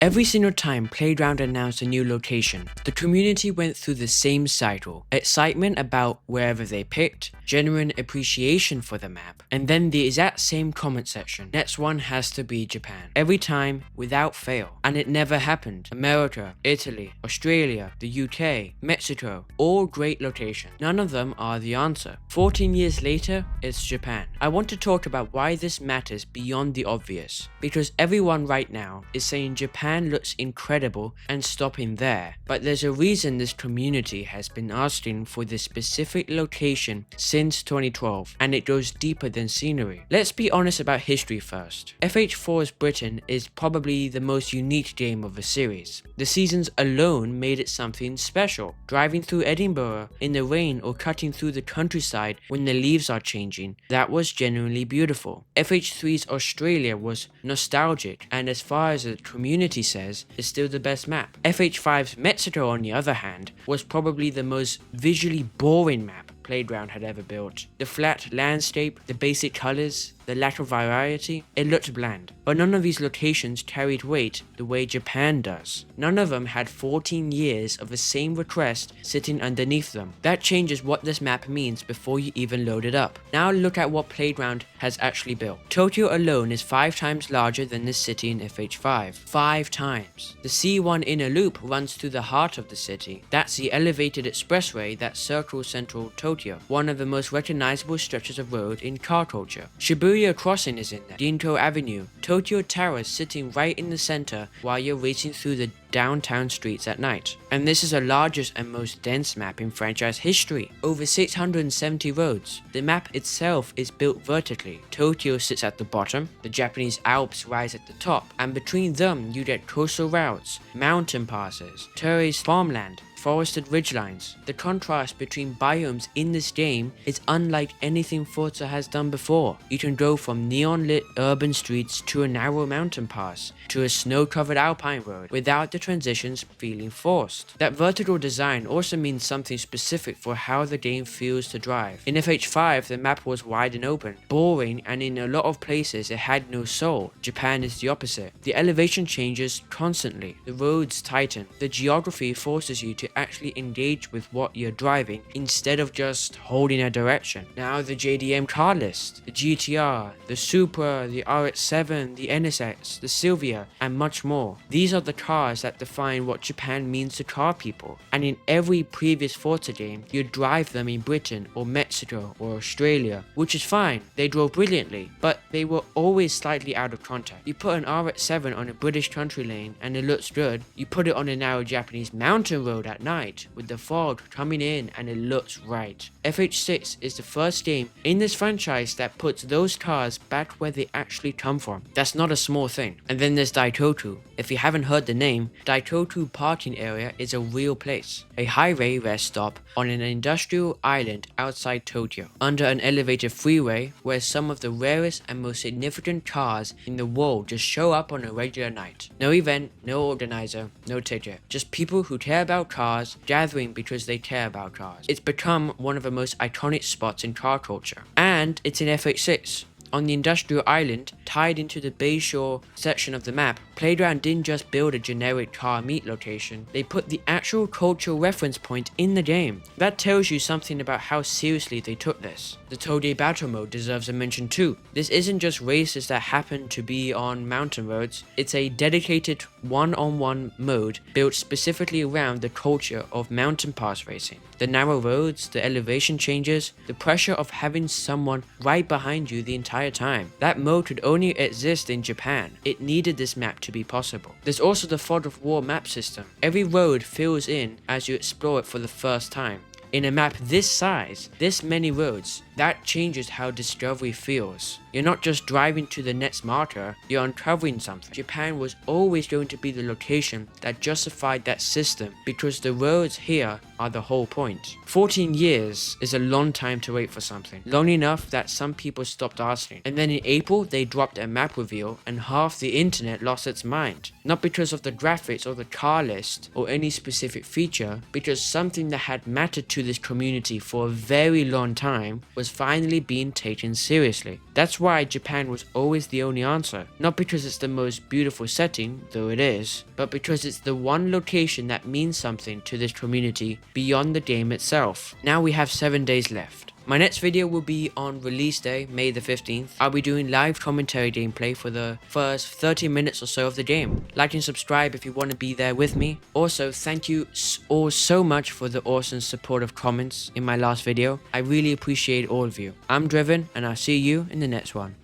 Every single time Playground announced a new location, the community went through the same cycle: excitement about wherever they picked, genuine appreciation for the map, and then the exact same comment section: next one has to be Japan. Every time, without fail. And it never happened. America, Italy, Australia, the UK, Mexico, all great locations. None of them are the answer. 14 years later, it's Japan. I want to talk about why this matters beyond the obvious, because everyone right now is saying Japan looks incredible and stopping there. But there's a reason this community has been asking for this specific location since 2012, and it goes deeper than scenery. Let's be honest about history first. FH4's Britain is probably the most unique game of the series. The seasons alone made it something special. Driving through Edinburgh in the rain or cutting through the countryside when the leaves are changing, that was genuinely beautiful. FH3's Australia was nostalgic, and as far as the community says, is still the best map. FH5's Mexico, on the other hand, was probably the most visually boring map Playground had ever built. The flat landscape, the basic colors, the lack of variety, it looked bland. But none of these locations carried weight the way Japan does. None of them had 14 years of the same request sitting underneath them. That changes what this map means before you even load it up. Now look at what Playground has actually built. Tokyo alone is 5 times larger than this city in FH5. 5 times. The C1 inner loop runs through the heart of the city. That's the elevated expressway that circles central Tokyo, one of the most recognizable stretches of road in car culture. Shibuya Crossing is in there, Ginko Avenue, Tokyo Towers sitting right in the center while you're racing through the downtown streets at night. And this is the largest and most dense map in franchise history. Over 670 roads. The map itself is built vertically. Tokyo sits at the bottom, the Japanese Alps rise at the top, and between them you get coastal routes, mountain passes, terraced farmland, forested ridgelines. The contrast between biomes in this game is unlike anything Forza has done before. You can go from neon-lit urban streets to a narrow mountain pass, to a snow-covered alpine road, without the transitions feeling forced. That vertical design also means something specific for how the game feels to drive. In FH5, the map was wide and open, boring, and in a lot of places it had no soul. Japan is the opposite. The elevation changes constantly, the roads tighten, the geography forces you to actually engage with what you're driving instead of just holding a direction. Now the JDM car list, the GTR, the Supra, the RX-7, the NSX, the Silvia, and much more. These are the cars that define what Japan means to car people, and in every previous Forza game, you drive them in Britain or Mexico or Australia, which is fine, they drove brilliantly, but they were always slightly out of context. You put an RX-7 on a British country lane and it looks good, you put it on a narrow Japanese mountain road at night with the fog coming in and it looks right. FH6 is the first game in this franchise that puts those cars back where they actually come from. That's not a small thing. And then there's Daikoku. If you haven't heard the name, Daikoku parking area is a real place. A highway rest stop on an industrial island outside Tokyo, under an elevated freeway where some of the rarest and most significant cars in the world just show up on a regular night. No event, no organizer, no ticket. Just people who care about cars gathering because they care about cars. It's become one of the most iconic spots in car culture. And it's in FH6. On the industrial island, tied into the Bayshore section of the map, Playground didn't just build a generic car meet location, they put the actual cultural reference point in the game. That tells you something about how seriously they took this. The Touge battle mode deserves a mention too. This isn't just races that happen to be on mountain roads, it's a dedicated one-on-one mode built specifically around the culture of mountain pass racing. The narrow roads, the elevation changes, the pressure of having someone right behind you the entire time. That mode could only exist in Japan. It needed this map to be possible. There's also the Fog of War map system. Every road fills in as you explore it for the first time. In a map this size, this many roads, that changes how discovery feels. You're not just driving to the next marker, you're uncovering something. Japan was always going to be the location that justified that system because the roads here are the whole point. 14 years is a long time to wait for something. Long enough that some people stopped asking. And then in April, they dropped a map reveal and half the internet lost its mind. Not because of the graphics or the car list or any specific feature, because something that had mattered to to this community for a very long time was finally being taken seriously. That's why Japan was always the only answer. Not because it's the most beautiful setting, though it is, but because it's the one location that means something to this community beyond the game itself. Now we have 7 days left. My next video will be on release day, May the 15th. I'll be doing live commentary gameplay for the first 30 minutes or so of the game. Like and subscribe if you want to be there with me. Also, thank you all so much for the awesome supportive comments in my last video. I really appreciate all of you. I'm Driven, and I'll see you in the next one.